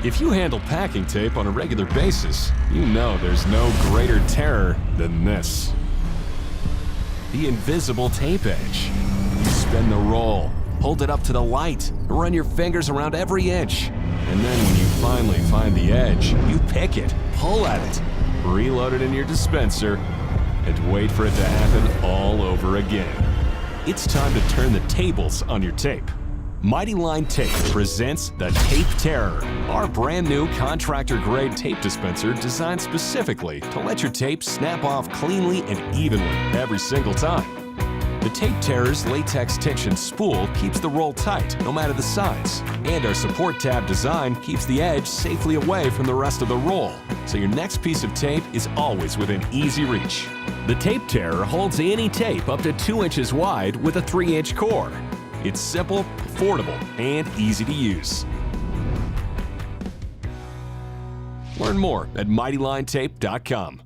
If you handle packing tape on a regular basis, you know there's no greater terror than this. The invisible tape edge. You spin the roll, hold it up to the light, run your fingers around every inch. And then when you finally find the edge, you pick it, pull at it, reload it in your dispenser, and wait for it to happen all over again. It's time to turn the tables on your tape. Mighty Line Tape presents the Tape Terror, our brand new contractor-grade tape dispenser designed specifically to let your tape snap off cleanly and evenly every single time. The Tape Terror's latex tension spool keeps the roll tight no matter the size, and our support tab design keeps the edge safely away from the rest of the roll, so your next piece of tape is always within easy reach. The Tape Terror holds any tape up to 2 inches wide with a 3-inch core. It's simple, affordable, and easy to use. Learn more at mightylinetape.com.